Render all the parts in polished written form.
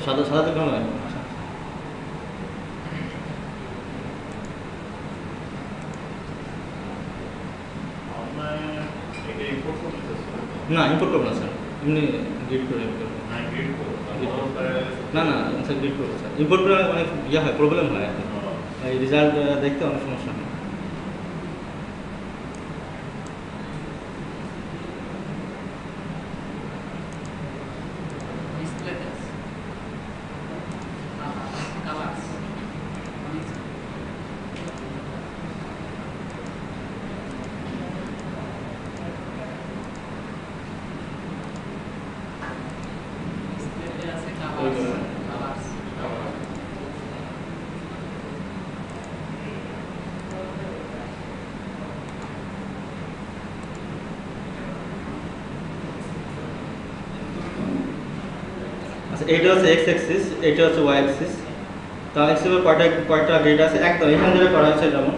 সাদা সাদা দেখলাম না। না ইম্পোর্ট করবো না স্যার, এমনি গ্রিড করে না না স্যার গ্রিড করবো স্যার। ইম্পোর্ট করে অনেক ইয়ে হয়, প্রবলেম হয় আর কি, এই রেজাল্ট দেখতে অনেক সমস্যা হয়। এইটা হচ্ছে এক্স অ্যাক্সিস, এটা হচ্ছে ওয়াই অ্যাক্সিস। তো অ্যাক্সিসের কয়টা গ্রেড আছে একদম এখানে যেটা করা হচ্ছে যেমন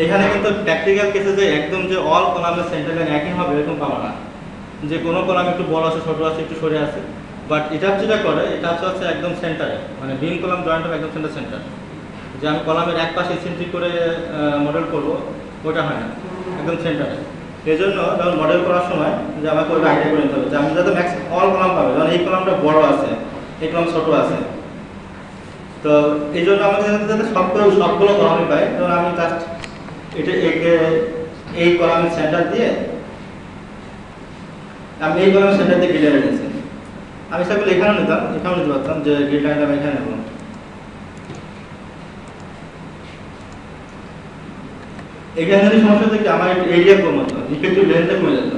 এখানে কিন্তু প্র্যাকটিক্যাল কেসে যে একদম যে অল কলামের সেন্টার লাইন একই হবে এরকম পাবো না, যে কোনো কলাম একটু বড় আছে, ছোটো আছে, একটু সরে আছে। বাট এটা যেটা করে এটা হচ্ছে একদম সেন্টারে, মানে বিম কলাম জয়েন্ট হবে একদম সেন্টার। যে আমি কলামের এক পাশে সেন্ট্রিক করে মডেল করবো ওটা হয় না, একদম সেন্টারে। এই জন্য যখন মডেল করার সময় যে আমাকে ওইটা আইডিয়া করে নিতে হবে যে আমি যাতে ম্যাক্স অল কলাম পাবে, যেমন এই কলামটা বড় আছে, এই কলাম ছোটো আছে। তো এই জন্য আমাকে যাতে সবগুলো কলামই পাই, তখন আমি জাস্ট এটা এই কলামের সেন্টার দিয়ে আমি এই কলামের সেন্টার দিয়ে গ্রিড লাইন নিয়েছি। আমি সেগুলো এখানেও নিতাম, এখানেও নিতে পারতাম যে গ্রিড লাইনটা আমি এখানে নেব। এখানে যদি সমস্যা হচ্ছে কি আমার এরিয়া কম হতো, ইফেক্টিভ লেন্থটা কমে যেত।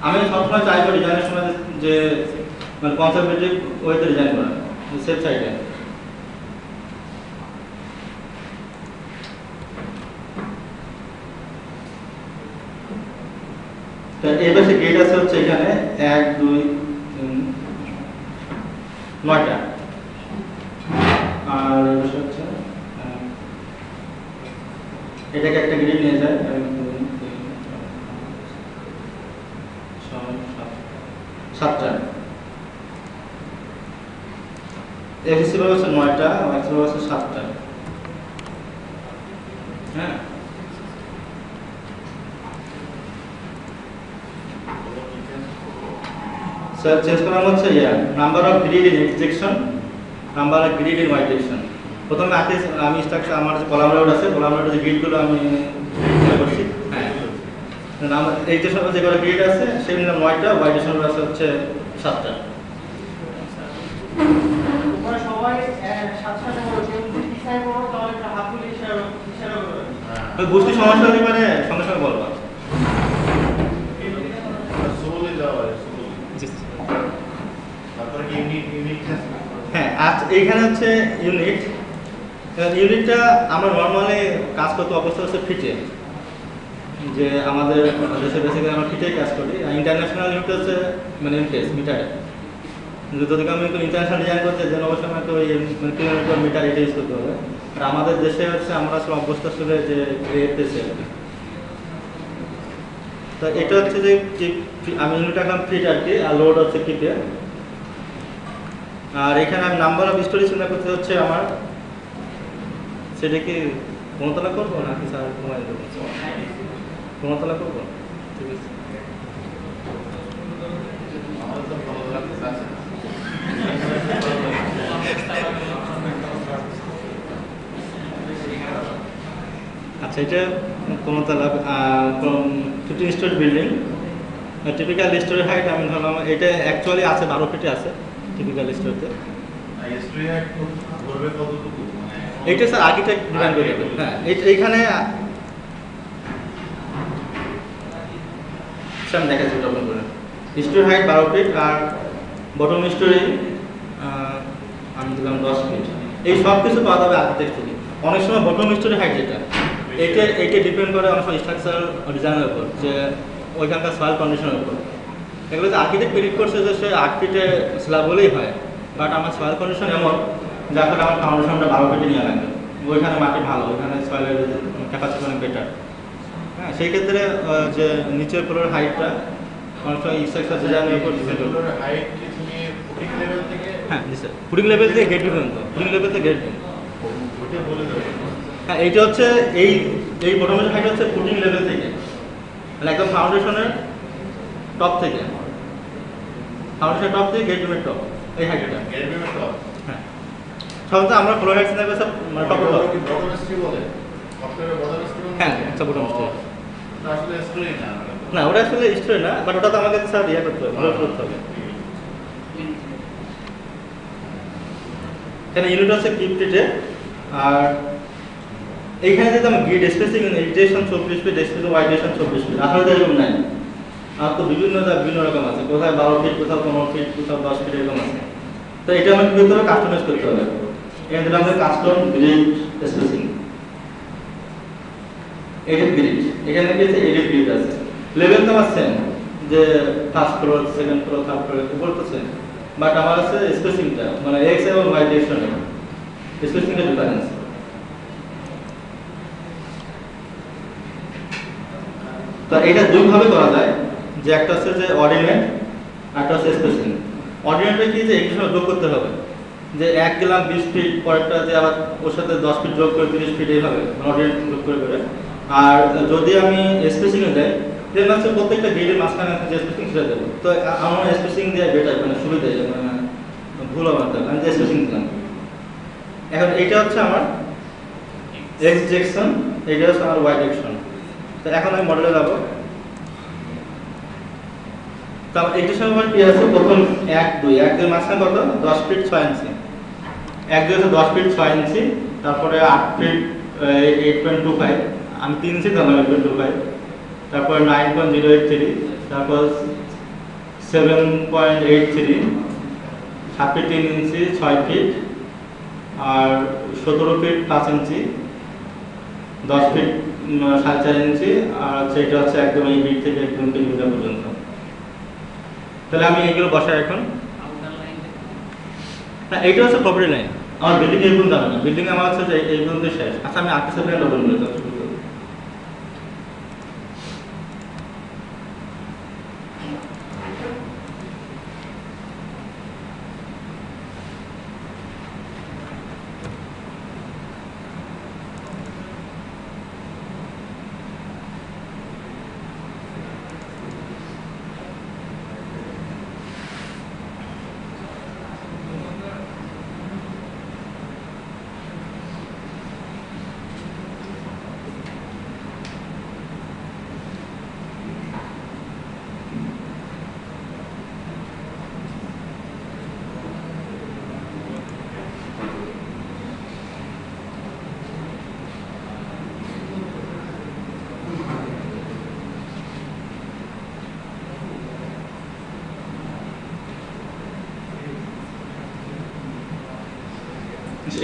আমি সবসময় চাইবো ডিজাইনের সময় যে মানে কনজারভেটিভ ওয়েতে ডিজাইন করা, সেফ সাইডে। এই পাশে গেট আছে হচ্ছে এখানে 1 2 3 9টা, আর এই পাশে হচ্ছে এটাকে একটা গ্রিড নিয়ে যায় 1 2 3 4 5 6 7টা। এক্স হচ্ছে 9টা, ওয়াই হচ্ছে 7টা। হ্যাঁ স্যার চেঞ্জ করা হচ্ছে number of grid in X direction, number of grid in Y direction. প্রথমে আমি স্ট্রাকচার আমার যে কলাম রোড আছে, কলাম রোডের যে গ্রিডগুলো আমি করছি। হ্যাঁ নাম্বার এই যে সব যে করে গ্রিড আছে সেই নিলাম 9টা, ওয়াই ডিরেকশন আছে হচ্ছে 7টা। তোমরা সবাই 7-7 করে যদি ডিসাইড করো তাহলে একটা হাফুলি ইশারা করবে। বুঝতে সমস্যা হলে মানে সঙ্গে সঙ্গে বলবা। হ্যাঁ আচ্ছা, এইখানে হচ্ছে ইউনিট। ইউনিটটা আমরা নর্মালি কাজ করতে অবস্থা হচ্ছে ফিটে, যে আমাদের দেশে বেসিক্যালি আমরা ফিটেই কাজ করি। ইন্টারন্যাশনাল ইউনিট হচ্ছে মানে এমপিএস মিটারে। যদি আমি একটু ইন্টারন্যাশনাল ডিজাইন করতে যেন অবশ্যই আমাকে ওই কিলোমিটার মিটার এটা ইউজ করতে হবে। আর আমাদের দেশে হচ্ছে আমরা আসলে অবস্থা শুরু যে এফএসে। তো এটা হচ্ছে যে আমি ইউনিট রাখলাম ফিট আর কি, আর লোড হচ্ছে কিপে। আর এখানে আমি নাম্বার অফ স্টোরি চিন্তা করতে হচ্ছে আমার, সেটা কি কোনতলা করবো নাকি স্যার ঘুমাই দেবো? কোনতলা করবো, ঠিক আছে। আচ্ছা এটা কোনতলা 15 story building. Typical story height আমি ধরলাম এটা অ্যাকচুয়ালি আছে 12 ফিটে আছে টিপিক্যাল স্টোরিতে। এইটা স্যার আর্কিটেক্ট ডিজাইন করে দেবে। হ্যাঁ এইখানে আমি দেখাচ্ছি ওটা ওপেন করে। স্টোরি হাইট 12 ফিট আর বটম স্টোরি আমি দিলাম 10 ফিট। এই সব কিছু পাওয়া যাবে আর্কিটেক্ট থেকে। অনেক সময় বটম স্টোরি হাইট যেটা এইটা ডিপেন্ড করে অনেক সময় স্ট্রাকচার ডিজাইনের উপর, যে ওইখানকার সয়েল কন্ডিশনের উপর। এগুলো যে আর্কিটেক্ট প্রেডিক্ট করছে যে সে 8 ফিটে স্ল্যাব হলেই হয়, বাট আমার সয়েল কন্ডিশন এমন যার ফলে আমার ফাউন্ডেশনটা 12 ফিটে নেওয়া লাগবে। ওইখানে মাটি ভালো, ওইখানে সয়েলের ক্যাপাসিটি অনেক বেটার। হ্যাঁ সেই ক্ষেত্রে যে নিচের ফ্লোরের হাইটটা অনেক সময় স্ট্রাকচার ডিজাইনের উপর ডিপেন্ড করবে। হ্যাঁ জি স্যার, ফুডিং লেভেল থেকে গেট পর্যন্ত, ফুডিং লেভেল থেকে গেট। হ্যাঁ এইটা হচ্ছে এই এই মোটামুটি হাইট হচ্ছে ফুডিং লেভেল থেকে, মানে একদম ফাউন্ডেশনের টপ থেকে, ফাউন্ডেশন টপ থেকে গেট রুমের টপ, এই হাইটটা। হ্যাঁ সাধারণত আমরা ফ্লোর হাইট সিনারি সব মানে টপ টপ। হ্যাঁ আচ্ছা বটম স্টোরি না, ওটা আসলে স্টোরি না, বাট ওটা তো আমাকে স্যার ইয়ে করতে হবে, লোড করতে হবে। এখানে ইউনিট আছে কিপ্টিতে, আর এইখানে যেটা আমি গ্রিড স্পেসিং এডিটেশন 24 ফিট, স্পেসিং ওয়াইডেশন 24 ফিট, আসলে এরকম নাই। আর তো বিভিন্ন রকম আছে, কোথায় 12 ফিট, কোথাও 15 ফিট, কোথাও 10 ফিট এরকম আছে। তো এটা আমাকে কি করতে হবে, কাস্টমাইজ করতে হবে। এখানে দিলাম আমাদের custom grid spacing, edit grid, এখানে কি আছে এডিট গ্রিড আছে। লেভেল তো আমার সেম, যে first floor, second floor, third floor উপর তো সেম, বাট আমার আছে স্পেসিংটা, মানে এক্স এবং ওয়াই ডিরেকশনে স্পেসিংটা ডিফারেন্স। তো এটা দুই ভাবে করা যায়, যে একটা হচ্ছে যে অর্ডিনেট, একটা হচ্ছে স্পেসিং। অর্ডিনেটে কি যে একটু যোগ করতে হবে, যে এক গেলাম 20 ফিট, পরেরটা যে আবার ওর সাথে 10 ফিট যোগ করে 30 ফিট এইভাবে অর্ডিনেট যোগ করে করে। আর যদি আমি স্পেসিংয়ে যাই, দেন হচ্ছে প্রত্যেকটা গেটের মাঝখানে একটা যে স্পেসিং ছেড়ে দেবো। তো আমার স্পেসিং দেওয়া বেটার, মানে সুবিধা, মানে ভুল হবে না, আমি যে স্পেসিং দিলাম। এখন এইটা হচ্ছে আমার এক্স ডিরেকশন, এইটা হচ্ছে আমার ওয়াই ডিরেকশন। তো এখন আমি মডেলে যাবো। তো এইটার সময় কি আছে, প্রথম 1 2 1 মাঝখানে কত, 10 ফিট 6 ইঞ্চি, 1 2 হচ্ছে 10 ফিট 6 ইঞ্চি, তারপরে 8 ফিট 8.25, আমি 3 ইঞ্চি দিলাম 8.25, তারপর 9.083, তারপর 7.83, 7 ফিট 3 ইঞ্চি 6 ফিট, আর 17 ফিট 5 ইঞ্চি, 10 ফিট 4.5 ইঞ্চি, আর সেটা হচ্ছে একদম এই বিট থেকে একদম কিলোমিটার পর্যন্ত। তাহলে আমি এইগুলো বসাই এখন। না এইটা হচ্ছে প্রপার্টি লাইন, আমার বিল্ডিং এই পর্যন্ত যাবে না, বিল্ডিং আমার হচ্ছে যে এই পর্যন্ত শেষ। আচ্ছা আমি আর্টিসি প্ল্যান ওপেন করে দিচ্ছি।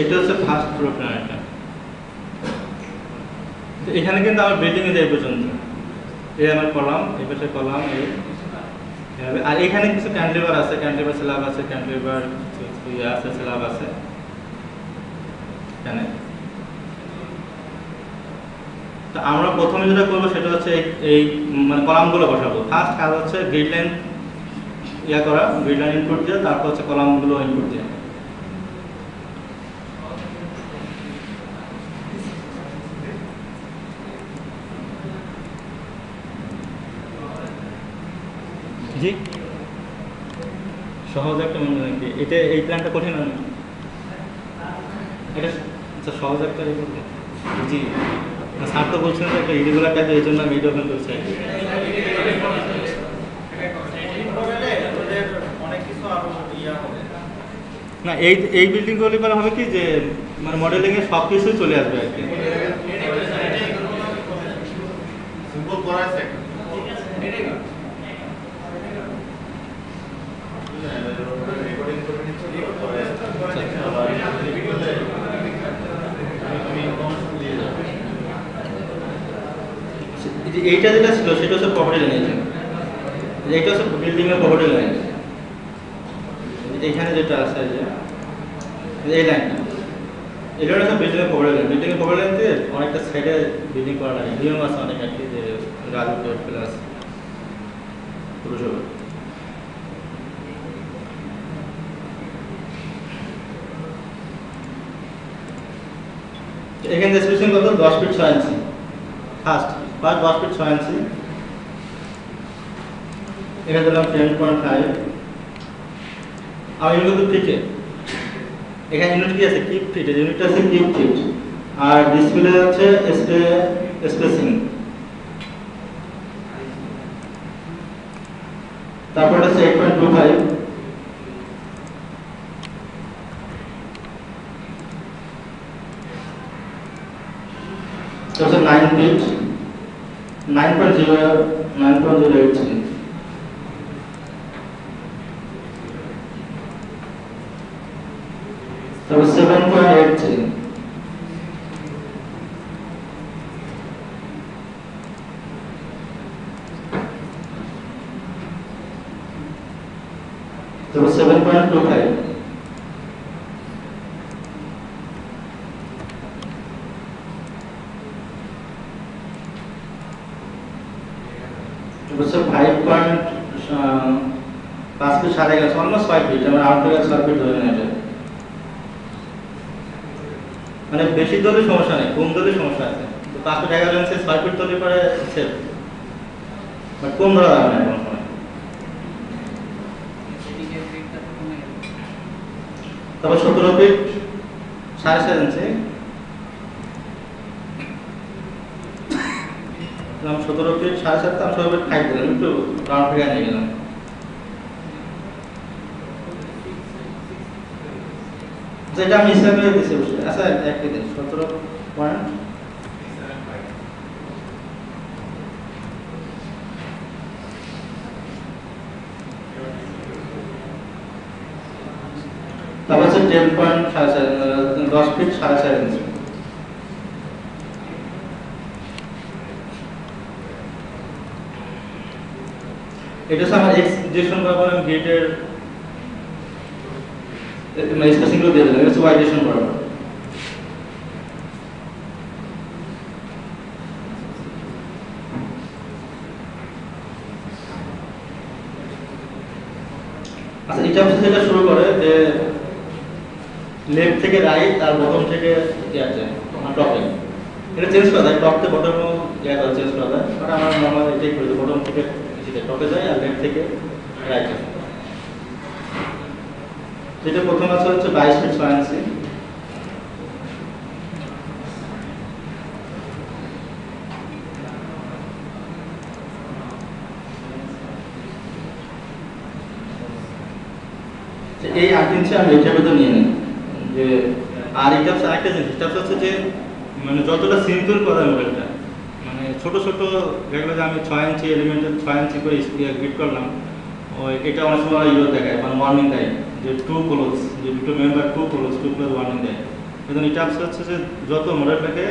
এটা হচ্ছে ফার্স্ট ফ্লোর প্ল্যান। এটা এখানে কিন্তু আমার বিল্ডিং এ যাই পর্যন্ত, এই আমার কলাম, এই পাশে কলাম, এই আর এখানে কিছু ক্যান্টিলিভার আছে, ক্যান্টিলিভার স্ল্যাব আছে, ক্যান্টিলিভার ইয়ে আছে, স্ল্যাব আছে এখানে। তো আমরা প্রথমে যেটা করবো সেটা হচ্ছে এই মানে কলামগুলো বসাবো। ফার্স্ট কাজ হচ্ছে গ্রিড লাইন ইয়া করা, গ্রিড লাইন ইনপুট দিয়ে, তারপর হচ্ছে কলামগুলো ইনপুট দিয়ে। জি সহজ একটা মনে নাকি এটা, এই প্ল্যানটা কঠিন না এটা? আচ্ছা সহজ একটা জি, স্যার তো বলছেন যে একটা ইরেগুলার টাইপের, এই জন্য আমি এটা ওপেন করছি। না এই এই বিল্ডিং গুলি পরে হবে কি যে মানে মডেলিং এ সব কিছুই চলে আসবে আর কি। সিম্পল করা আছে এইটা যেটা ছিল সেটা হচ্ছে প্রপার্টি লাইন, এইটা হচ্ছে বিল্ডিং এর প্রপার্টি লাইন। এখানে যেটা আছে যে এই লাইনটা, এটা হচ্ছে বিল্ডিং এর প্রপার্টি লাইন। বিল্ডিং এর প্রপার্টি লাইন দিয়ে অনেকটা সাইডে বিল্ডিং করা লাগে, নিয়ম আছে অনেক আর কি, যে রাজু প্লাস পুরসভা। এখানে স্পেসিং কত 10 ফিট 6 ইঞ্চি ফার্স্ট 10 ফিট 6 ইঞ্চি এখানে দিলাম 10.5 আর ইউনিট থেকে এখানে ইউনিট কি আছে কিপ ফিট ইউনিট আছে কিপ ফিট আর ডিসপ্লে আছে স্পেসিং তারপর আছে 8.25 So 9 feet, 9.08. So 7.83. So 7.25. So 5.5 feet সাড়ে গেছে অলমোস্ট 5 feet আমরা আউট থেকে 6 feet ধরে নেব মানে বেশি দলে সমস্যা নেই কম দলে সমস্যা আছে তো 5 feet 11 ইঞ্চি 6 feet দলে পরে সেফ বাট কম ধরা যাবে না কোনো সময় তবে 17 feet 7.5 ইঞ্চি हम 17 फीट 7.5 हम 17 फीट 5 দিলাম একটু রাউন্ড ফিগার নিয়ে গেলাম যেটা আমি হিসাবে দিছি আচ্ছা একই দিন 17 পয়েন্ট তারপর হচ্ছে 10 ফিট 4.5 ইঞ্চি এটা হচ্ছে আমার এক্স ডিরেকশন বরাবর আমি গেটের স্পেসিং গুলো দিয়ে দিলাম এটা হচ্ছে ওয়াই ডিরেকশন বরাবর আচ্ছা এটা হচ্ছে যেটা শুরু করে যে লেফট থেকে রাইট আর বটম থেকে ইয়াতে টপে এটা চেঞ্জ করা যায় টপ থেকে বটম ইয়াটা চেঞ্জ করা যায় বাট আমার নরমাল এটাই করি বটম থেকে টপে যায় আর লেফট থেকে রাইটে যেটা প্রথম আছে হচ্ছে 22 ফিট 6 ইঞ্চি এই 8 ইঞ্চি আমি এইটার ভিতর নিয়ে নিই যে আর এটা হচ্ছে আরেকটা জিনিস এটা হচ্ছে যে মানে যতটা সিম্পল করা মডেলটা মানে ছোট ছোট যেগুলো যে আমি 6 ইঞ্চি এলিমেন্টের 6 ইঞ্চি করে গ্রিড করলাম ওই এটা অনেক সময় ইয়ে দেখায় মানে ওয়ার্নিং দেয় যে 2 ক্লোজ যে দুটো মেম্বার 2 ক্লোজ ওয়ার্নিং দেয় কিন্তু এটা হচ্ছে যে যত মডেলটাকে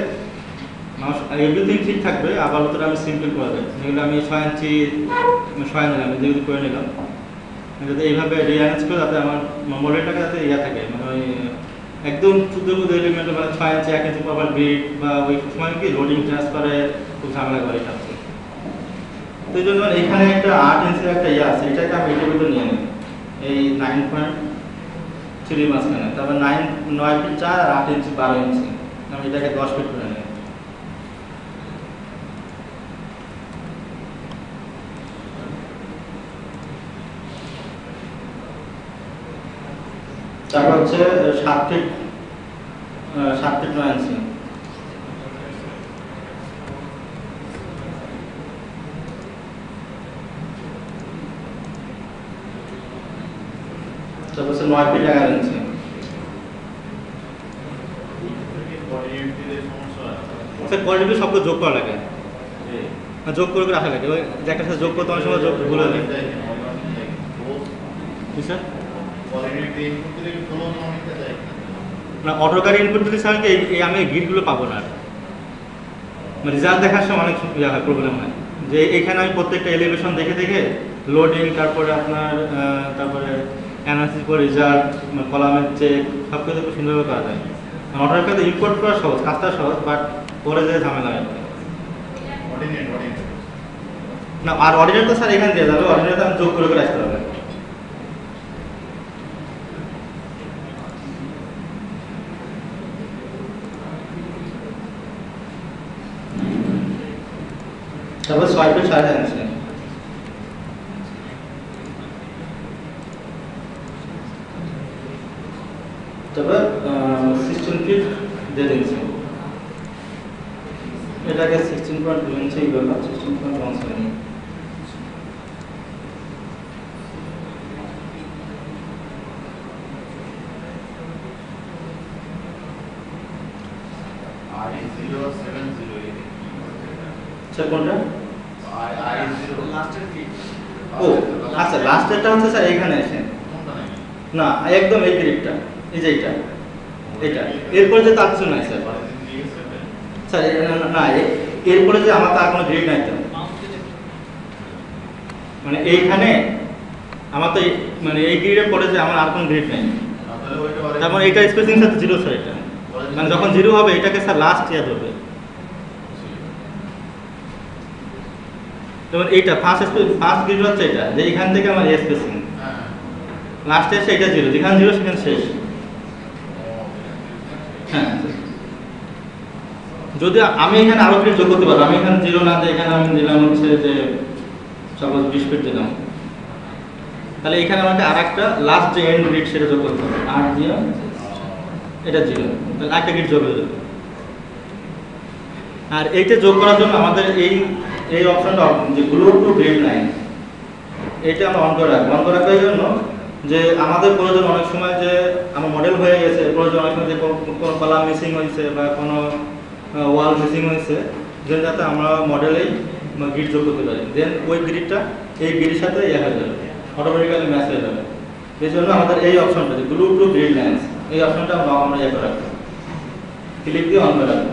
এভরিথিং ঠিক থাকবে আবার ওটা আমি সিম্পল করে দেয় যেগুলো আমি 6 ইঞ্চি নিলাম যেগুলো করে নিলাম যাতে এইভাবে রিঅ্যারেঞ্জ করে যাতে আমার মডেলটাকে যাতে ইয়া থাকে মানে ওই একদম শুদ্ধ এলিমেন্ট মানে 6 ইঞ্চি 1 ইঞ্চি প্রপার বিট বা ওই সময় কি লোডিং ট্রান্সফারে খুব ঝামেলা করে এটা তো এই জন্য এখানে একটা 8 ইঞ্চির একটা ইয়ে আছে এটাকে আমি এটার ভিতরে নিয়ে নিই এই 9.3 মাঝখানে তারপর 9 ফিট 4 আর 8 ইঞ্চি 12 ইঞ্চি আমি এটাকে 10 ফিট করে নিই তারপর হচ্ছে 7 ফিট 9 ইঞ্চি তারপর হচ্ছে 9 ফিট 11 ইঞ্চি আচ্ছা কোয়ালিটি সব যোগ করা লাগে যোগ করে রাখা লাগে ওই একটা সাথে যোগ করতে অনেক সময় যোগ ভুলে যায় কি স্যার না অটোকার ইনপুট দিলে স্যার এই আমি গিটগুলো পাবো না মানে রেজাল্ট দেখার সময় অনেক ইয়া হয় প্রবলেম হয় যে এখানে আমি প্রত্যেকটা এলিভেশন দেখে দেখে লোডিং তারপরে আপনার তারপরে অ্যানালিসিস করে রেজাল্ট কলামের চেক সব কিছু খুব সুন্দরভাবে করা যায় অটোকার ইম্পোর্ট করা সহজ কাজটা সহজ বাট পরে যে ঝামেলা হয় না আর অর্ডিনেট তো স্যার এখানে দিয়ে যাবে অর্ডিনেট আমি যোগ করে আসতে হবে তারপর 6 ফিট 4.5 ইঞ্চি, তারপর 16 ফিট 1.5 ইঞ্চি, এটাকে 16.2 ইঞ্চি বললাম, 16.17। কোনটা? ও আচ্ছা, লাস্টেরটা হচ্ছে স্যার এখানে আসেন না, একদম এই গ্রিডটা, এই যে এটা এরপরে যে তার কিছু নাই স্যার। স্যার না, এরপরে যে আমার তার কোনো গ্রিড নাই তো, মানে এইখানে আমার তো মানে এই গ্রিডের পরে যে আমার আর কোনো গ্রিড নাই, তার মানে এইটা স্পেসিং স্যার 0 স্যার। এটা মানে যখন 0 হবে এটাকে স্যার লাস্ট ইয়ার হবে, যেমন এইটা ফার্স্ট গ্রিড হচ্ছে এটা, যে এখান থেকে আমার স্পেসিং লাস্টে এসে এটা 0, যেখানে 0 সেখানে শেষ। হ্যাঁ, যদি আমি এখানে আরো ফিট যোগ করতে পারবো, আমি এখানে 0 না দিয়ে এখানে আমি দিলাম হচ্ছে যে সাপোজ 20 ফিট দিলাম, তাহলে এখানে আমাকে আরেকটা লাস্ট যে এন্ড গ্রিড সেটা যোগ করতে হবে, 8 দিয়ে এটা 0, তাহলে একটা গ্রিড যোগ হয়ে যাবে। আর এইটা যোগ করার জন্য আমাদের এই অপশনটা যে গ্লু টু গ্রিড লাইন, এটা আমরা অন করে রাখবো। অন করে রাখার জন্য যে আমাদের প্রয়োজন অনেক সময় যে আমার মডেল হয়ে গেছে, প্রয়োজন অনেক সময় যে কোনো কলাম মিসিং হয়েছে বা কোনো ওয়াল মিসিং হয়েছে, দেন যাতে আমরা মডেলেই গ্রিড যোগ করতে পারি, দেন ওই গ্রিডটা এই গ্রিডের সাথে ইয়ে হয়ে যাবে, অটোমেটিক্যালি ম্যাচ হয়ে যাবে। এই জন্য আমাদের এই অপশনটা যে গ্লু টু গ্রিড লাইন্স, এই অপশনটা আমরা ইয়ে করে রাখবো, ক্লিক দিয়ে অন করে রাখবো।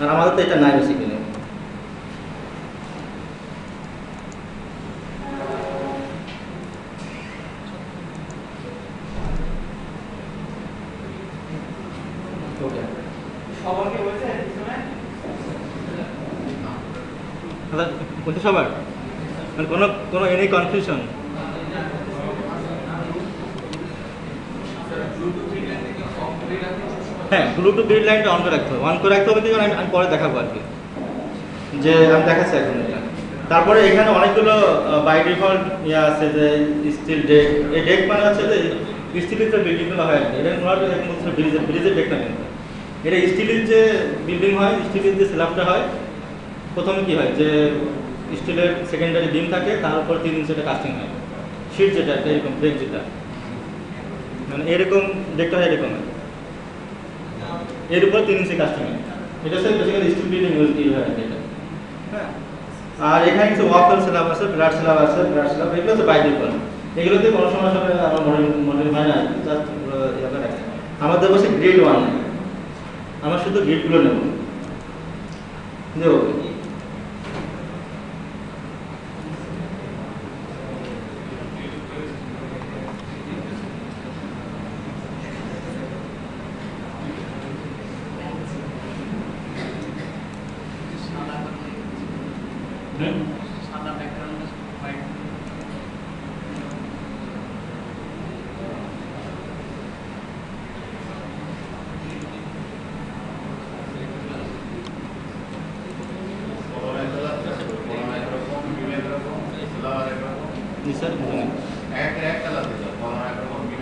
আর আমাদের তো এটা নাই বেসিক্যালি। সবাইকে বলছে পিছনে বলতে সবার মানে কোনো এনি কনফিউশন? হ্যাঁ, ব্লুটুথ গ্রিড লাইনটা অন করে রাখতে হবে। অন করে রাখতে হবে কি আমি পরে দেখাবো আর কি, যে আমি দেখাচ্ছি এখন এটা। তারপরে এখানে অনেকগুলো বাই ডিফল্ট ইয়ে আছে, যে স্টিল ডেক। এই ডেক মানে হচ্ছে যে স্টিলের যে বিল্ডিংগুলো হয় আর কি, এটা ব্রিজের ডেক না, কিন্তু এটা স্টিলের যে বিল্ডিং হয়, স্টিলের যে স্ল্যাবটা হয়, প্রথমে কি হয় যে স্টিলের সেকেন্ডারি বিম থাকে, তার উপর 3 ইঞ্চি কাস্টিং হয়, শিট যেটা এরকম ব্রেক যেটা, মানে এরকম ডেকটা হয় এরকম, এর উপর 3 ইঞ্চি কাস্টিং হয়। এটা হচ্ছে বেসিক্যালি স্টিল বিল্ডিং ইউজ হয় এটা। হ্যাঁ, আর এখানে কিছু ওয়াকার স্ল্যাব আছে, ফ্ল্যাট স্ল্যাব আছে, ফ্ল্যাট স্ল্যাব, এগুলো হচ্ছে বাই ডিফল্ট। এগুলোতে কোনো সমস্যা হবে আমার মডেল হয় না, জাস্ট ইয়াটা রাখতে। আমাদের বসে গ্রেড 1, আমরা শুধু গ্রেডগুলো নেব, দেবো।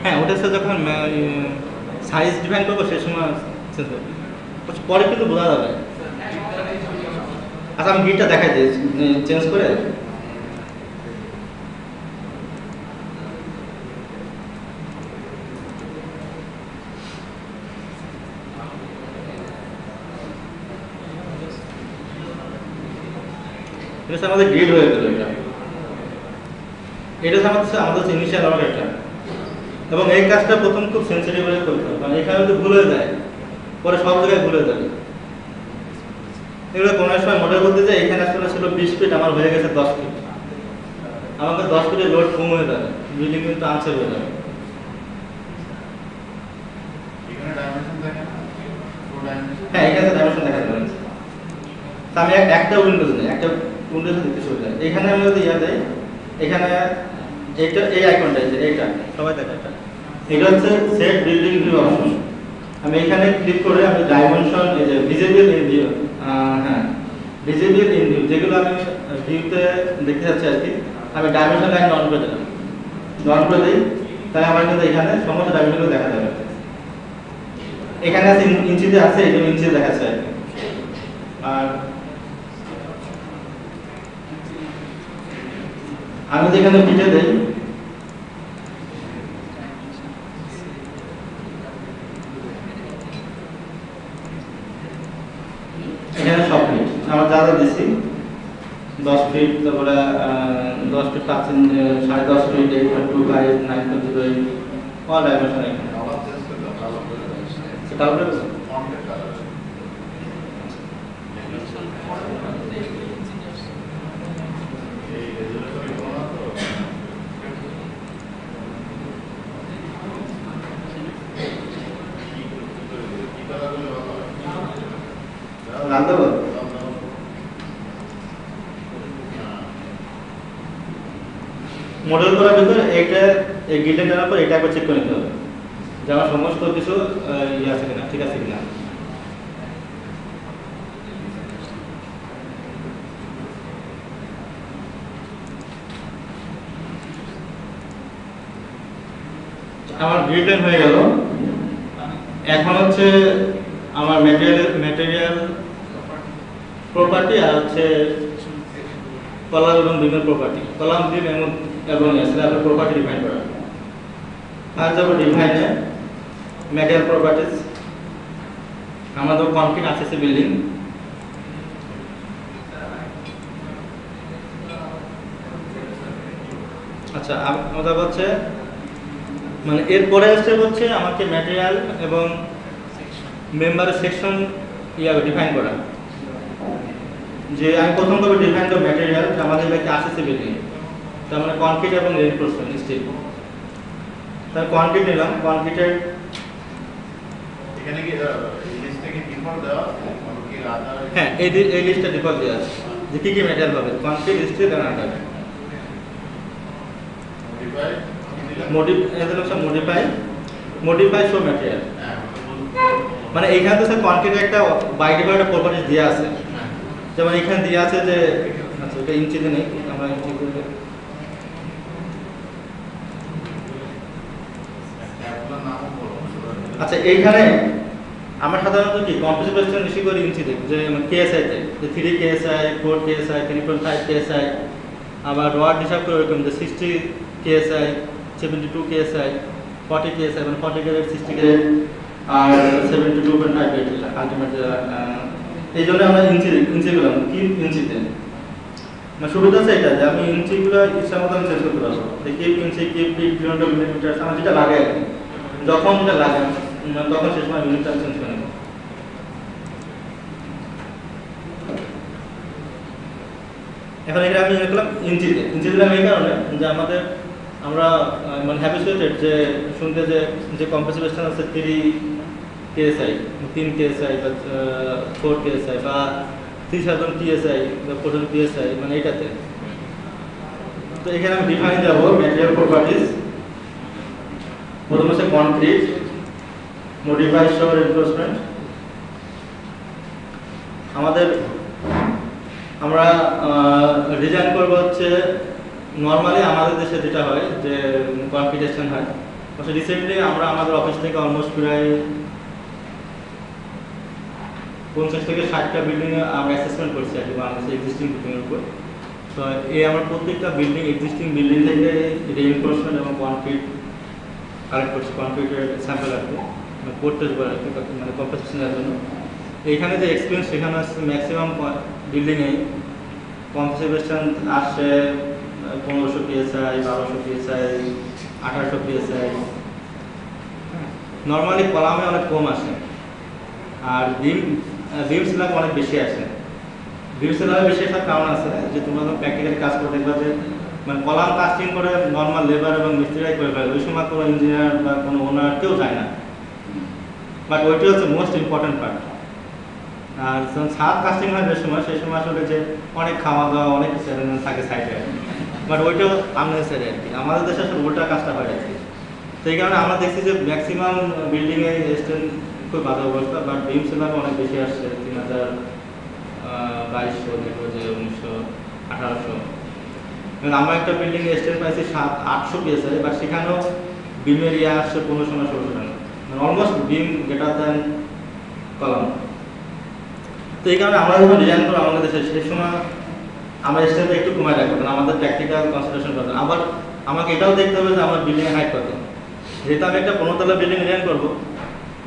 হ্যাঁ, ওটা স্যার যখন সাইজ ডিফাইন করবো সেই সময় পরে কিন্তু বোঝা যাবে। আচ্ছা, আমি গ্রিডটা দেখাই দিই চেঞ্জ করে। এটা আমাদের গ্রিড হয়ে গেল। এটা আমাদের ইনিশিয়াল অর্ডারটা, এবং এই কাজটা প্রথম খুব সেন্সিটিভ হয়ে করতে হবে, কারণ এখানে যদি ভুল হয়ে যায় পরে সব জায়গায় ভুলে যাবে। এগুলো কোনো সময় মডেল করতে যায়, এখানে আসলে ছিল 20 ফিট, আমার হয়ে গেছে 10 ফিট, আমাকে 10 ফিটের লোড কম হয়ে যাবে, বিল্ডিং কিন্তু আনসেফ হয়ে যাবে। হ্যাঁ, এখানে ডাইমেনশন দেখা যাবে। আমি একটা উইন্ডোজ নেই, একটা উইন্ডোজ দিতে শুরু করি। এখানে আমি যদি ইয়া দেয়, এখানে এইটা এই আইকনটা, এইটা সবাই দেখে, এটা হচ্ছে সেট বিল্ডিং ভিউ অপশন। আমি এখানে ক্লিক করে আমি ডাইমেনশন, এই যে ভিজিবল এরিয়া, হ্যাঁ ভিজিবল ইন ভিউ, যেগুলো আমি ভিউতে দেখতে যাচ্ছি আর কি, আমি ডাইমেনশন লাইন অন করে দিলাম, অন করে দিই, তাই আমার কিন্তু এখানে সমস্ত ডাইমেনশনগুলো দেখা যাবে। এখানে আছে ইঞ্চিতে আছে, এই জন্য ইঞ্চিতে দেখাচ্ছে আর কি। আর আমি যেখানে ফিটে দেই, এখানে সব ফিট আমার যা যা দিচ্ছি, 10 ফিট, তারপরে 10 ফিট 5 ইঞ্চি, 10.5 ফিট, 8.25, 9.08, অল ডাইমেনশন এখানে। কালার চেঞ্জ করে দাও, কালার করে দাও। সেটা হবে ফন্টের কালার। এই রেজুলেশন কোনো না তো? কি কালার করলে ভালো হয়? লাল দেবো। মডেল করার ভিতরে এটা এই গিল্ডে দেওয়ার পর এটা একবার চেক করে নিতে হবে যে আমার সমস্ত কিছু ইয়ে আছে কিনা, ঠিক আছে কিনা। আমার গিল্ডেন হয়ে গেল। এখন হচ্ছে আমার ম্যাটেরিয়াল প্রপার্টি আর হচ্ছে কলাম এবং বিমের প্রপার্টি, কলাম বিম এবং স্ল্যাবের প্রপার্টি ডিফাইন করা। আর যাবো ডিফাইনে ম্যাটেরিয়াল প্রপার্টিজ। আমাদের কনক্রিট আরসিসি বিল্ডিং, আচ্ছা আমাদের হচ্ছে মানে এরপরে স্টেপ হচ্ছে আমাকে ম্যাটেরিয়াল এবং মেম্বারের সেকশন ডিফাইন করা। যে আমি প্রথম করবো ডিফাইন দ্য ম্যাটেরিয়াল, আমাদের ব্যাকে আরসিসি বিল্ডিং, তার মানে কনক্রিট এবং রিইনফোর্সমেন্ট স্টিল। তার কনক্রিট নিলাম, কনক্রিটের এখানে কি এই লিস্টে কি ডিফল্ট দেওয়া আছে? কি আদার? হ্যাঁ এই লিস্টটা ডিফল্ট দেওয়া আছে যে কি কি ম্যাটেরিয়াল হবে, কনক্রিট, স্টিল এবং আদার। মডিফাই শো ম্যাটেরিয়াল, মানে এইখানে তো স্যার কনক্রিটের একটা বাই ডিফল্ট প্রপার্টিজ দেওয়া আছে। যেমন এখানে দেওয়া আছে যে, আচ্ছা এটা ইঞ্চিতে নেই, আমরা ইঞ্চি করে আচ্ছা এইখানে আমরা সাধারণত কি কম্পিউটার বেসড বেশি করে ইঞ্চি দেখি, যে কেএসআই তে যে 3 কেএসআই, 4 কেএসআই, 3.5 কেএসআই, আবার রড হিসাব করে এরকম যে 60 কেএসআই, 72 কেএসআই, 40 কেএসআই, মানে 40 গ্রেড, 60 গ্রেড আর 72.5 গ্রেড আলটিমেট। এই জন্য আমরা ইঞ্চি গুলো কি ইঞ্চিতে মানে সুবিধা আছে এটা যে আমি ইঞ্চিগুলো ইচ্ছা মতো চেঞ্জ করতে পারবো, কিপ ইঞ্চি, কিপ ফিট, 300 মিলিমিটার, আমার যেটা লাগে আর কি, যখন যেটা লাগে তখন সে সময় ইউনিটটা চেঞ্জ করে নেব। এখন এটা আমি লিখলাম ইঞ্চিতে, ইঞ্চি দিলাম এই কারণে যে আমরা মানে হ্যাবিচুয়েটেড যে শুনতে যে কম্প্রেসিভ স্ট্যান্ড আছে 3 কেএসআই, 3 কেএসআই বা 4 কেএসআই বা 3000 টিএসআই বা 40 টিএসআই, মানে এটাতে। তো এখানে আমি ডিফাইন দেবো ম্যাটেরিয়াল প্রপার্টিজ। প্রথম হচ্ছে কনক্রিট, মডিফাই শো রিইনফোর্সমেন্ট। আমরা ডিজাইন করবো হচ্ছে নর্মালি আমাদের দেশে যেটা হয় যে কনফিডেশন হয়, রিসেন্টলি আমরা আমাদের অফিস থেকে অলমোস্ট প্রায় 50 থেকে 60টা বিল্ডিং আমরা অ্যাসেসমেন্ট করছি আর কি বাংলাদেশের এক্সিস্টিং বিল্ডিংয়ের উপর। তো এই আমার প্রত্যেকটা বিল্ডিং, এক্সিস্টিং বিল্ডিং থেকে রিইনফোর্সমেন্ট এবং কনক্রিট কালেক্ট করছি, কনক্রিটের স্যাম্পল আর কি করতে আর কি, মানে কম্পোজিশনের জন্য। এইখানে যে এক্সপিরিয়েন্স সেখানে ম্যাক্সিমাম বিল্ডিংয়ে কনসেপ্টেশন আসছে 1500 পিএসআই, 1200 পিএসআই, 1800 পিএসআই। নর্মালি কলামে অনেক কম আসে, আর বিম স্ল্যাব অনেক বেশি আসে। বিম স্ল্যাবে বেশি আসার কারণ আছে যে তোমরা যখন প্র্যাকটিক্যালি কাজ করে দেখবা যে মানে কলাম কাস্টিং করে নর্মাল লেবার এবং মিস্ত্রিরাই করে ফেলে, ওই সময় কোনো ইঞ্জিনিয়ার বা কোনো ওনার কেউ যায় না, বাট ওইটা হচ্ছে মোস্ট ইম্পর্টেন্ট পার্ট। আর যখন ছাদ কাস্টিং হয় যে সময়, সেই সময় আসলে যে অনেক খাওয়া দাওয়া অনেক কিছু থাকে সাইডে, বাট ওইটাও আননেসেসারি আর কি। আমাদের দেশে আসলে উল্টা কাজটা হয় আর কি। সেই কারণে আমরা দেখছি যে ম্যাক্সিমাম বিল্ডিংয়ে স্ট্যান্ড খুব বাজে অবস্থা, বাট বিম স্ল্যাব অনেক বেশি আসছে, 3000 2200, দেখবো যে 1900, 1800। আমরা একটা বিল্ডিং এস্টেট পাইছি 800 পিএসআই, বাট সেখানেও বিমের ইয়ে আসছে 1500 না 1600 টাকা, মানে অলমোস্ট বিম গ্রেটার দেন কলাম। তো এই কারণে আমরা যখন ডিজাইন করবো আমাদের দেশে সেই সময় আমরা স্টেপটা একটু কমায় রাখবো, কারণ আমাদের প্র্যাকটিক্যাল কনসিডারেশন করতে। আবার আমাকে এটাও দেখতে হবে যে আমার বিল্ডিংয়ের হাইট কত। যেহেতু আমি একটা 15 তলা বিল্ডিং ডিজাইন করবো,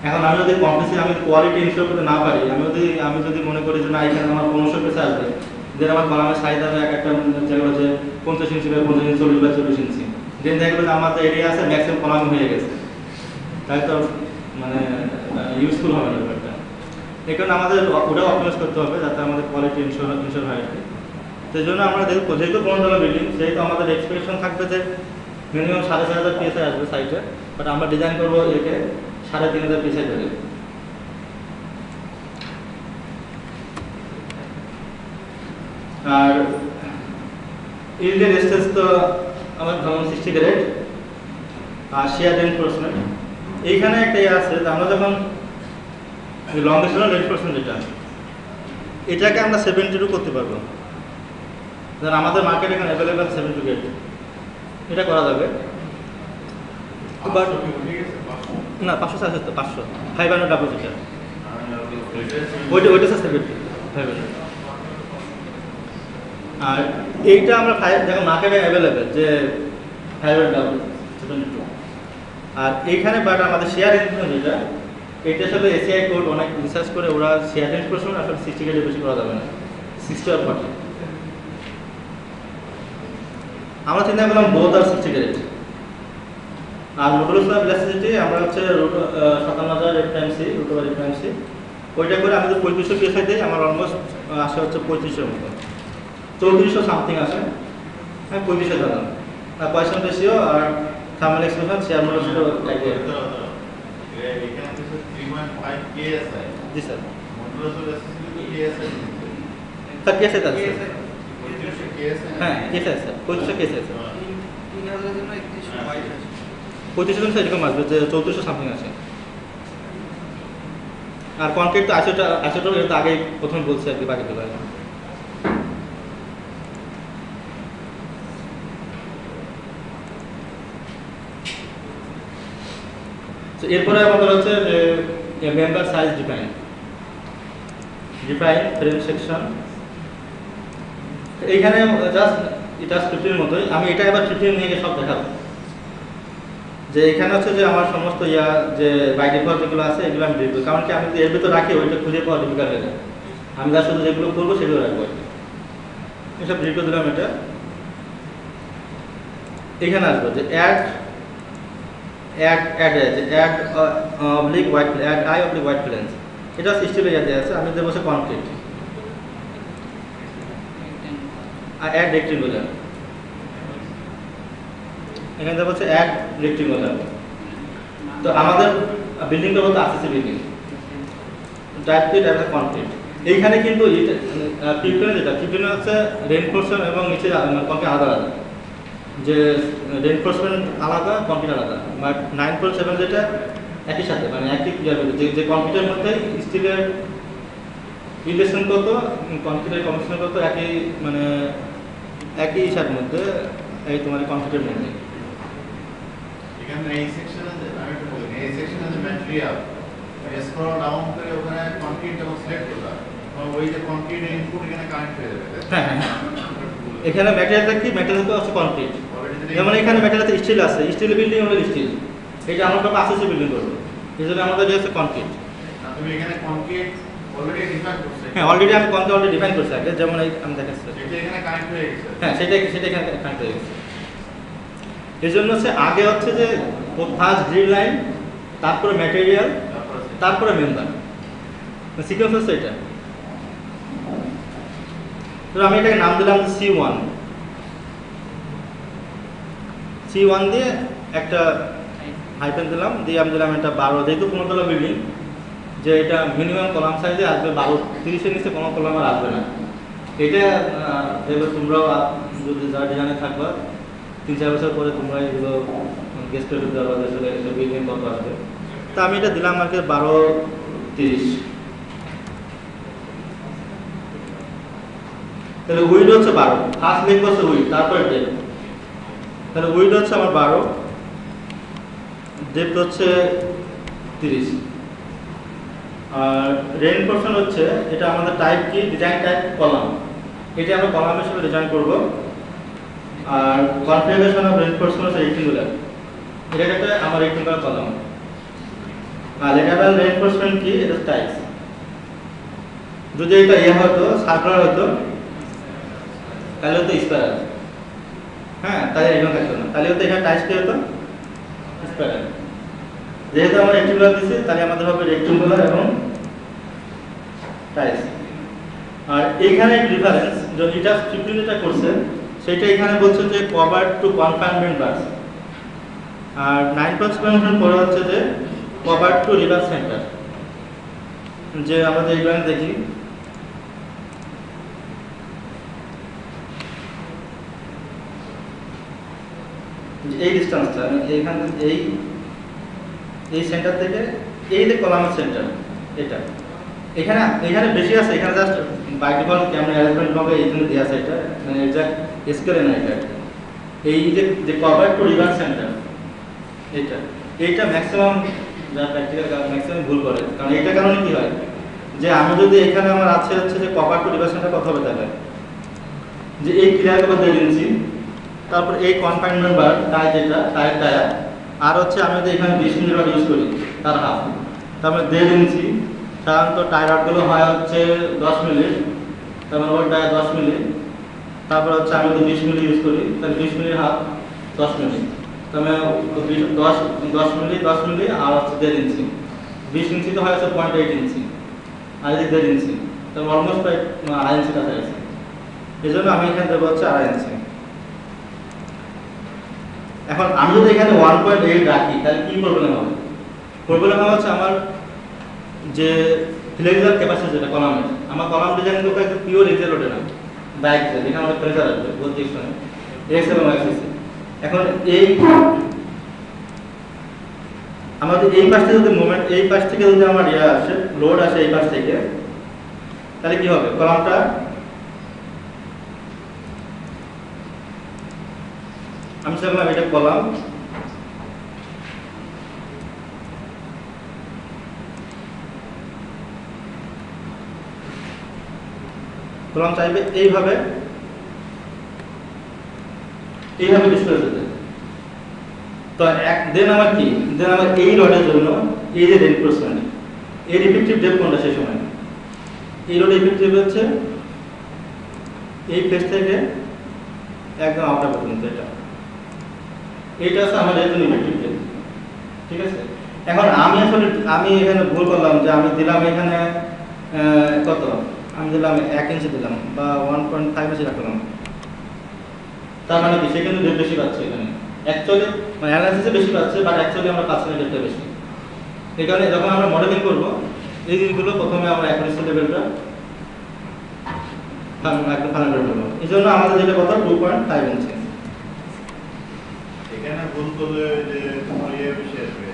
এখন আমি যদি কমপ্লিসি আমি কোয়ালিটি ইনশিওর করতে না পারি, আমি যদি মনে করি যে না এখানে আমার 1500 পিস আসবে, দেন আমার কলামের সাইজ হবে একটা যেগুলো যে 50 ইঞ্চি বা 50 ইঞ্চি, 40 বা 40 ইঞ্চি, দেন দেখলো যে আমার তো এরিয়া আছে ম্যাক্সিমাম কলাম হয়ে গেছে, তাই তো মানে ইউজফুল হবে না ব্যাপারটা। এই কারণে আমাদের ওটাও অপটিমাইজ করতে হবে যাতে আমাদের কোয়ালিটি ইনশিওর হয় আর কি। সেই জন্য আমরা দেখবো যেহেতু 15 তলা বিল্ডিং, সেহেতু আমাদের এক্সপেকটেশন থাকবে যে মিনিমাম 4500 পিএসআই আসবে সাইটে, বাট আমরা ডিজাইন করবো একে 3500 পিএসআই ধরে। আর ইল্ডের স্টেজ তো আমার ধরুন 60 গ্রেড আর শেয়ার রেনফোর্সমেন্ট। এইখানে একটা ইয়ে আছে যে আমরা যখন লং ডিস্টেন্স রেনফোর্সমেন্ট এটাকে আমরা 72 করতে পারবো, যেন আমাদের মার্কেট এখানে অ্যাভেলেবেল 72 গ্রেড, এটা করা যাবে। বাট না 500 আছে তো 500 500 ডাবল যেটা ওইটা 70 500। আর এইটা আমরা দেখুন মার্কেটে অ্যাভেলেবেল যে 500 ডাবল 72। আর এইখানে বাট আমাদের শেয়ার রেনফোর্সমেন্ট যেটা, এটা আসলে এসিআই কোড অনেক রিসার্চ করে ওরা শেয়ার রেনফোর্সমেন্ট আসলে 60 গ্রেডের বেশি করা যাবে না, 60 আর 40। আমরা চিন্তা করলাম বোথ আর 60 গ্রেড। আর মডুলাস অফ ইলাস্টিসিটি আমরা হচ্ছে 57000 এফএমসি রুট এফএমসি, ওইটা করে আমি যদি 3500 পিএসআই দিই আমার অলমোস্ট আসে হচ্ছে 3500 মতো, 3400 সামথিং আসে। হ্যাঁ 3500 ধরলাম, আর পয়সা রেশিও আর থার্মাল এক্সপ্রেশন শেয়ার মডুলাসটা আইডিয়া। এখানে 3.5 KSI. G sir. Modulus of elasticity KSI. Sir কেসে আছে? 3500 কেএসআই। হ্যাঁ কেসে আছে, 3500 কেসে আছে, 3000 এর জন্য 3122 আছে। 3500 জন এরকম আসবে যে 3400 সামথিং আছে। আর কনক্রিট তো 80টা এর তো আগেই প্রথম বলছি আর কি, বাকি তো লাগে। তো এরপরে আমাদের হচ্ছে যে member size define frame section. এইখানে জাস্ট এটা 15 মতোই, আমি এটা এবার 15 নিয়ে গিয়ে সব দেখাবো। যে এখানে হচ্ছে যে আমার সমস্ত ইয়া যে বাই ডিফল্ট যেগুলো আছে এগুলো আমি দেখবো, কারণ কি আমি যদি এর ভিতরে রাখি ওইটা খুঁজে পাওয়া ডিফিকাল্ট হয়ে যায়। আমি যা শুধু যেগুলো করবো সেগুলো রাখবো আর কি। এসব রিভিউ দিলাম। এটা এখানে আসবো যে add oblique white add I oblique white planes, এটা স্টিল ইয়া দেওয়া আছে, আমি দেবো হচ্ছে কনক্রিট। আর অ্যাড রেক্টেঙ্গুলার, এখানে দেবো হচ্ছে অ্যাড রেক্টেঙ্গুলার। তো আমাদের বিল্ডিংটা হতো RCC building, type two type concrete. এইখানে কিন্তু ফিফটিনে যেটা 15 হচ্ছে রেনফোর্সমেন্ট এবং নিচে কনক্রিট আলাদা আলাদা, যে রেনফোর্সমেন্ট আলাদা কনক্রিট আলাদা। বাট 9.7 যেটা একই সাথে, মানে একই যে কনক্রিটের মধ্যে স্টিলের রিলেশন কত, কনক্রিটের কমিশন কত, একই মানে একই ইসার মধ্যে, এই তোমার কনক্রিটের মধ্যে। এখানে এই সেকশনে আমি একটু বলি, এই সেকশনে যে ম্যাটেরিয়াল স্ক্রল ডাউন করে ওখানে কনক্রিট এবং সিলেক্ট করতে হবে, ওই যে কনক্রিটের ইনপুট এখানে কানেক্ট হয়ে যাবে। হ্যাঁ হ্যাঁ, এখানে ম্যাটেরিয়ালটা কি, ম্যাটেরিয়াল হচ্ছে কনক্রিট। যেমন এখানে ম্যাটেরিয়াল স্টিল আছে, স্টিল বিল্ডিং হলো স্টিল, এটা আমরা করবো আরসিসি বিল্ডিং করবো, এই জন্য আমাদের হচ্ছে কনক্রিট। তুমি এখানে কনক্রিট অলরেডি ডিফাইন করছো। হ্যাঁ অলরেডি আমি কনক্রিট অলরেডি ডিফাইন করছি আগে, যেমন এই আমি দেখাচ্ছি। এটা এখানে কানেক্ট হয়ে গেছে। হ্যাঁ সেটা এখানে কানেক্ট হয়ে গেছে। এই জন্য হচ্ছে আগে হচ্ছে যে ফার্স্ট গ্রিড লাইন, তারপরে ম্যাটেরিয়াল, তারপরে মেম্বার, সিকোয়েন্স হচ্ছে এটা। তো আমি এটাকে নাম দিলাম C1 দিয়ে একটা হাইফেন দিলাম, দিয়ে আমি দিলাম এটা 12, যেহেতু 15 তলা বিল্ডিং, যে এটা মিনিমাম কলাম সাইজে আসবে 12, 30-এর নিচে কোনো কলাম আর আসবে না। এটা এবার তোমরাও যদি যারা ডিজাইনে থাকবা 3-4 বছর পরে তোমরা এগুলো গেস্ট করে দিতে পারবে আসলে বিল্ডিং কত আসবে। তা আমি এটা দিলাম আর কি 12-30। তাহলে উইড হচ্ছে 12, ফার্স্ট লিখবো হচ্ছে উইড, তারপরে ডেপথ। তাহলে উইড হচ্ছে আমার 12, ডেপথ হচ্ছে 30। আর রেইনফোর্সমেন্ট হচ্ছে, এটা আমাদের টাইপ কি, ডিজাইন টাইপ কলাম, এটা আমরা কলাম হিসেবে ডিজাইন করব। আর কনফিগারেশন অফ রেইনফোর্সমেন্ট হচ্ছে রেক্টেঙ্গুলার, এটা একটা আমার রেক্টেঙ্গুলার কলাম। আর লেখাবেল রেইনফোর্সমেন্ট কি, এটা টাইপস। যদি এটা হতো সার্কুলার হতো তাহলে হতো স্পাইরাল, হ্যাঁ তাহলে এরকম থাকতো না, তাহলে হতো এখানে টাইপস কি হতো, স্পাইরাল। যেহেতু আমরা রেক্টেঙ্গুলার দিচ্ছি তাহলে আমাদের হবে রেক্টেঙ্গুলার এবং টাইপস। আর এইখানে ডিফারেন্স যেটা 15 যেটা করছে সেটা এখানে বলছে যে কভার টু কনফাইনমেন্ট বাস, আর 9.7 পরে হচ্ছে যে কভার টু রিভার সেন্টার। যে আমাদের এইখানে দেখি এই ডিসটেন্সটা এইখান এই সেন্টার থেকে এই যে কলামের সেন্টার, এটা এখানে এখানে বেশি আছে, এখানে just by default camera arrangement ভাবে এইখানে দেয়া আছে, এটা মানে এক্সাক্ট স্কেলে না এটা। এই যে কভার টু রিভার সেন্টার, এইটা ম্যাক্সিমাম যা প্র্যাকটিক্যাল ম্যাক্সিমাম ভুল করে। কারণ এইটা কারণে কি হয় যে আমি যদি এখানে আমার আছে হচ্ছে যে কভার টু রিভার সেন্টার কত হবে, তাহলে যে এই ক্লিয়ার কভার দিয়ে দিচ্ছি, তারপর এই কনফাইনমেন্ট বার টায়ার, যেটা টায়ার টায়ার, আর হচ্ছে আমি যদি এখানে 20 মিলি রড ইউজ করি তার হাফ, তারপরে 1.5 ইঞ্চি। সাধারণত টায়ার রডগুলো হয় হচ্ছে 10 মিলি, তারপর ওর টায়ার 10 মিলি, তারপর হচ্ছে আমি যদি 20 মিলি ইউজ করি তাহলে 20 মিলির হাফ 10 মিলি, তাহলে 10 মিলি আর হচ্ছে 1.5 ইঞ্চি। 20 ইঞ্চি তো হয় হচ্ছে 0.8 ইঞ্চি, আর যদি 1.5 ইঞ্চি তাহলে অলমোস্ট প্রায় 2.5 ইঞ্চি কাছাকাছি। এই জন্য আমি এখানে দেবো হচ্ছে 2.5 ইঞ্চি। এখন আমি যদি এখানে 1.8 রাখি তাহলে কি প্রবলেম হবে? প্রবলেম হচ্ছে আমার যে ফ্লেক্সিবল ক্যাপাসিটি, যেটা কলামের, আমার কলাম ডিজাইন করতে একটা পিওর এক্সেল ওঠে না, বা এক্সেল, এখানে আমাদের প্রেসার আসবে বলতে ইচ্ছনে এক্স এবং অ্যাক্সিস। এখন এই আমাদের এই পাশ থেকে যদি মোমেন্ট, এই পাশ থেকে যদি আমার আসে, লোড আসে এই পাশ থেকে, তাহলে কি হবে? কলামটা আমি চাইলাম এটা কলাম, কলাম চাইবে এইভাবে ডিসপ্লে যেতে। তো দেন আমার কি, দেন আমার এই রডের জন্য এই যে রেইনফোর্সমেন্ট, এর ইফেক্টিভ ডেপথ কোনটা সেই সময়? এই রড ইফেক্টিভ হচ্ছে এই ফেস থেকে একদম আউটার পর্যন্ত, এটা হচ্ছে আমার এর জন্য ইফেক্টিভ ডেপথ, ঠিক আছে? এখন আমি এখানে ভুল করলাম যে আমি দিলাম এখানে কত, আমি দিলাম 1 ইঞ্চি দিলাম বা 1.5 ইঞ্চি রাখলাম, তার মানে কি সে কিন্তু ডেপথ বেশি পাচ্ছে এখানে, অ্যাকচুয়ালি মানে অ্যানালাইসিসে বেশি পাচ্ছে, বাট অ্যাকচুয়ালি আমরা পাচ্ছি না ডেপথ বেশি। এই কারণে যখন আমরা মডেলিং করবো এই জিনিসগুলো প্রথমে আমরা অ্যাকুরেসি লেভেলটা একটু ফাইনাল করে নেবো। এই জন্য আমাদের যেটা কথা 2.5 ইঞ্চি। এখানে ভুল করলে যে তোমার বেশি আসবে,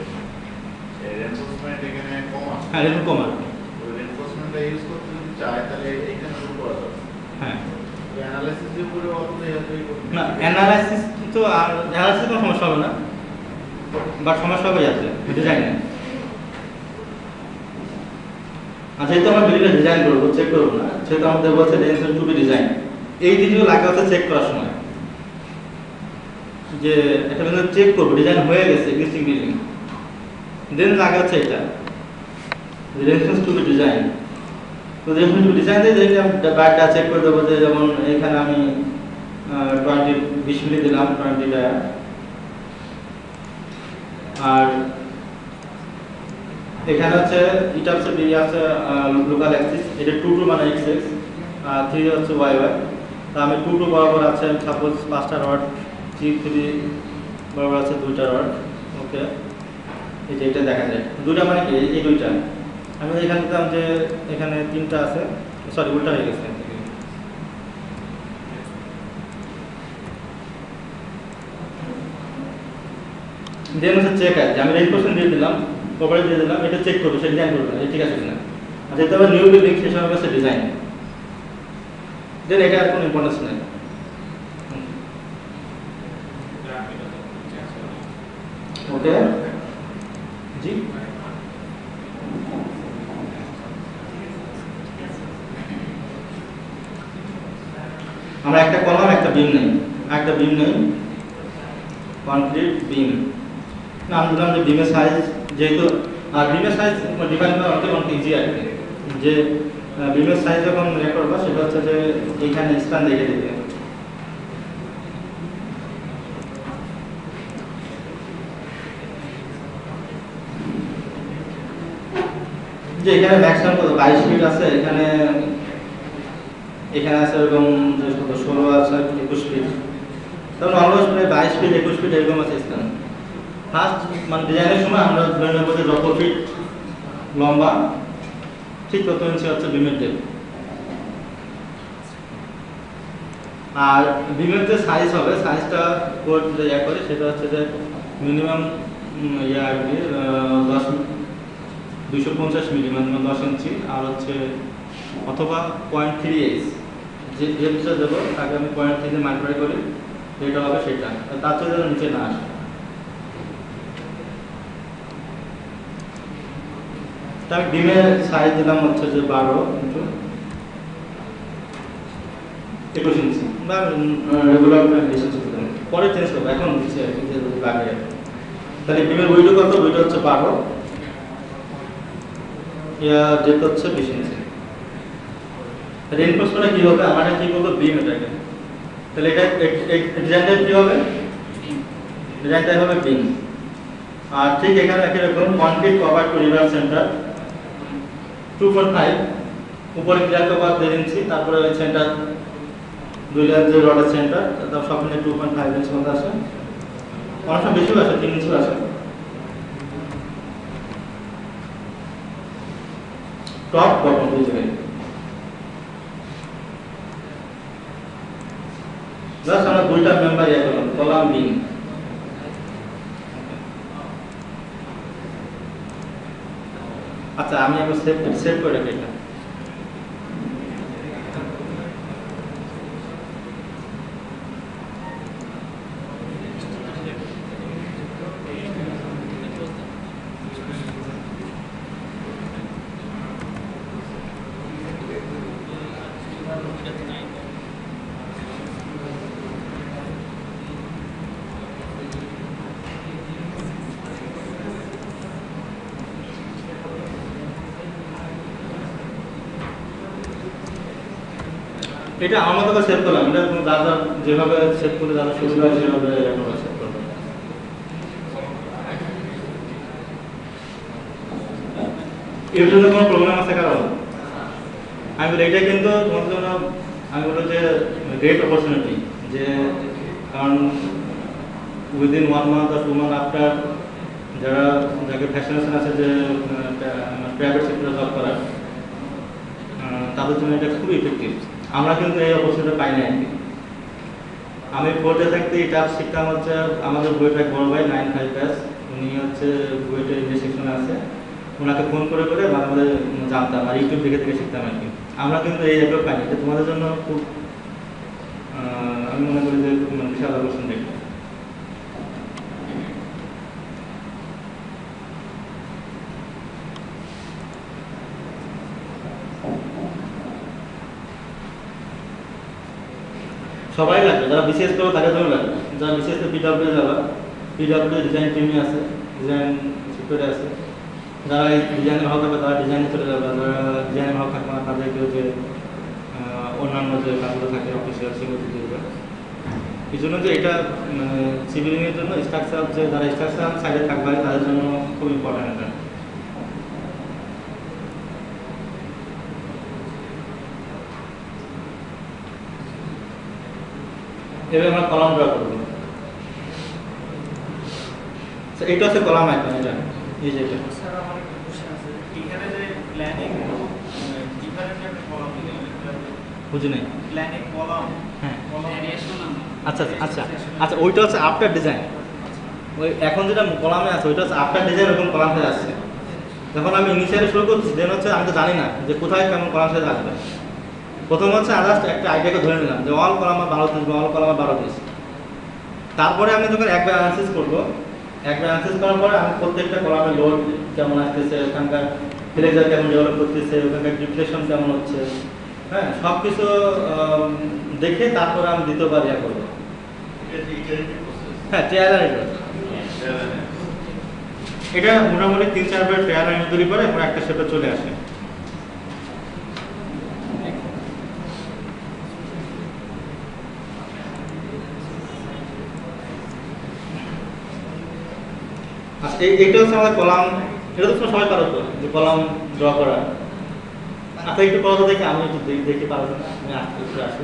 রেইনফোর্সমেন্ট এখানে কম আসবে। হ্যাঁ, এটা কম আসবে। ওই রেইনফোর্সমেন্টটা ইউজ করতে যদি চায় তাহলে এইখানে ভুল করা যাবে। হ্যাঁ, অ্যানালাইসিস যে পুরো অতই না অ্যানালাইসিস তো আর অ্যানালাইসিস কোনো সমস্যা হবে না, বাট সমস্যা হবে যাচ্ছে ডিজাইনে। আর যেহেতু আমরা বিল্ডিংটা ডিজাইন করবো, চেক করবো না, সেহেতু আমাদের বলছে রেঞ্জ টু বি ডিজাইন। এই জিনিসগুলো লাগে হচ্ছে চেক করার সময়, যে একটা বিল্ডিং চেক করবো ডিজাইন হয়ে গেছে এক্সিস্টিং বিল্ডিং, দেন লাগে হচ্ছে এটা রেঞ্জ টু বি ডিজাইন। তো রেঞ্জ টু বি ডিজাইন দিয়ে আমি ব্যাগটা চেক করে দেবো, যে যেমন এখানে আমি 20 মিলি দিলাম 20টা, আর এখানে হচ্ছে এটা হচ্ছে বি আছে লোকাল অ্যাক্সিস, এটা 2 মানে x x, আর 3 হচ্ছে y y। তো আমি 2 বরাবর আছে, সাপোজ 5টা রড, 3 বরাবর আছে 2টা রড, ওকে। এই যে এটা দেখা যায় 2টা মানে কি, এই 2টা আমি এখানে দিলাম যে এখানে 3টা আছে, সরি উল্টা হয়ে গেছে। দেন হচ্ছে চেক আছে, আমি রেইনফোর্সমেন্ট দিয়ে দিলাম, প্রপার্টি দিয়ে দিলাম, এটা চেক করবে, সে ডিজাইন করবে না ঠিক আছে কিনা। আর যেহেতু আবার নিউ বিল্ডিং, সেই সময় হচ্ছে ডিজাইন। দেন এটা আর কোনো ইম্পর্টেন্স নেই। ওকে জি, আমরা একটা কলাম একটা বিম নেই, কনক্রিট বিম নাম দিলাম যে বিমের সাইজ, যেহেতু বিমের সাইজ ডিফাইন করা অনেক ইজি আর কি, যে বিমের সাইজ যখন বের করবো সেটা হচ্ছে যে এইখানে স্প্যান দেখে দিবে, যে এখানে ম্যাক্সিমাম কত 22 ফিট আছে, এখানে আছে এরকম 16 আছে 21 ফিট, তখন অলমোস্ট প্রায় 22 ফিট 21 ফিট এরকম আছে স্প্যান। ফার্স্ট মানে ডিজাইনের সময় আমরা ধরে নেব যে যত ফিট লম্বা ঠিক তত ইঞ্চি হচ্ছে বিমের ডেপ। আর বিমের যে সাইজ হবে, সাইজটা কোড যে করে সেটা হচ্ছে যে মিনিমাম আর কি 250 মিলি মানে 10 ইঞ্চি, আর হচ্ছে অথবা 0.3 যে ডেপটা দেবো তাকে আমি 0.3 দিয়ে মাল্টিপ্লাই করি, যেটা হবে সেটা, তার চেয়ে যেন নিচে না আসে। তার ডিমের সাইজ দিলাম হচ্ছে যে 12 ইন্টু 21 ইঞ্চি বা রেগুলার ডিসটেন্স দিলাম, পরে চেঞ্জ করবো, এখন দিচ্ছি আর কি যে লাগে। তাহলে ডিমের ওয়েটও কত? ওয়েট হচ্ছে 12, ডেপথ হচ্ছে 20 ইঞ্চি। রিইনফোর্সমেন্টটা কি হবে? আমরা কি করবো? বিম এটাকে, তাহলে এটা ডিজাইনটা কি হবে? ডিজাইনটা হবে বিম। আর ঠিক এখানে একই রকম concrete cover to river centre 2.5, উপরে ক্লিয়ার কভার 1.5 ইঞ্চি, তারপরে ওই সেন্টার 2 লেয়ার যে রডের সেন্টার তার সব মিলে 2.5 ইঞ্চি মতো আসে, অনেক সময় বেশিও আসে, 3 ইঞ্চিও আসে। টপ বটম দুই জায়গায় জাস্ট আমরা দুইটা মেম্বার ইয়ে করলাম, কলাম বিম। আচ্ছা আমি এখন সেভ করে রাখি এটা। এটা আমার মতো করে সেভ করলাম, এটা কোনো দাদা যেভাবে সেভ করে দাদা সুবিধা হয় সেভাবে আমরা সেভ করবো। এর জন্য কোনো প্রবলেম আছে কারণ? আমি বলি এটা কিন্তু তোমার জন্য আমি বলবো যে গ্রেট অপরচুনিটি, যে কারণ within 1 month or 2 month after যাকে ফ্যাশনেশন আছে যে প্রাইভেট সেক্টরে জব করার, তাদের জন্য এটা খুবই ইফেক্টিভ। আমরা কিন্তু এই অপরচুনিটি পাই না। আমি পড়তে থাকতে এটা শিখতাম হচ্ছে আমাদের বইটা বড় ভাই 9-5 ব্যাচ, উনি হচ্ছে বইটা ইংলিশ সেকশনে আছে, ওনাকে ফোন করে করে মাঝে মাঝে জানতাম আর ইউটিউব থেকে শিখতাম আর কি। আমরা কিন্তু এই অ্যাপে পাই না, এটা তোমাদের জন্য খুব আমি মনে করি যে বিশাল অপরচুনিটি। সবাই লাগবে, যারা বিশেষ করবে তাদের জন্য লাগবে, যারা বিশেষ করে পিডব্লিউ যারা পিডব্লিউ ডিজাইন টিমে আছে, ডিজাইন সেক্টরে আছে, যারা এই ডিজাইনের ভালো থাকবে তারা ডিজাইনে চলে যাবে, যারা ডিজাইনের ভালো থাকবে না তাদেরকেও যে অন্যান্য যে কাজগুলো থাকে অফিসিয়াল সেগুলো দিতে হবে। এই জন্য যে এটা সিভিলিংয়ের জন্য স্ট্রাকচার, যে যারা স্ট্রাকচার সাইডে থাকবে তাদের জন্য খুব ইম্পর্টেন্ট এটা। এবার আমরা কলাম ড্র করব। এটা হচ্ছে কলাম আইকন, এটা এই যে এটা স্যার আমার একটা কোশ্চেন আছে, এখানে যে প্ল্যানিং ডিফারেন্ট একটা কলাম দিলেন, বুঝি নাই প্ল্যানিং কলাম, হ্যাঁ কলাম ভেরিয়েশন নাম্বার। আচ্ছা আচ্ছা আচ্ছা, ওইটা হচ্ছে আফটার ডিজাইন। ওই এখন যেটা কলামে আছে ওইটা হচ্ছে আফটার ডিজাইন, ওরকম কলাম সাইজ আসছে। যখন আমি ইনিশিয়ালি শুরু করছি দেন হচ্ছে আমি তো জানি না যে কোথায় কেমন কলাম সাইজ আসবে, প্রথম হচ্ছে জাস্ট একটা আইডিয়াকে ধরে নিলাম যে অল কলাম 12 পিস বা অল কলাম 12 পিস। তারপরে আমি যখন একবার অ্যানালাইসিস করব, একবার অ্যানালাইসিস করার পরে আমি প্রত্যেকটা কলামে লোড কেমন আসতেছে, ওখানকার ফ্লেজার কেমন ডেভেলপ করতেছে, ওখানকার ডিপ্লেশন কেমন হচ্ছে, হ্যাঁ সব কিছু দেখে তারপরে আমি দ্বিতীয়বার ইয়া করবো। হ্যাঁ ট্রায়াল অ্যান্ড এরর। এটা মোটামুটি 3-4 বার ট্রায়াল অ্যান্ড এরর করে এরপর একটা শেপে চলে আসে। আচ্ছা এইটা হচ্ছে আমাদের কলাম, এটা তো সবাই পারো তো যে কলাম ড্র করা। আচ্ছা একটু করো তো দেখি, আমি একটু দেখি পারবো না, আমি আসতে আসি।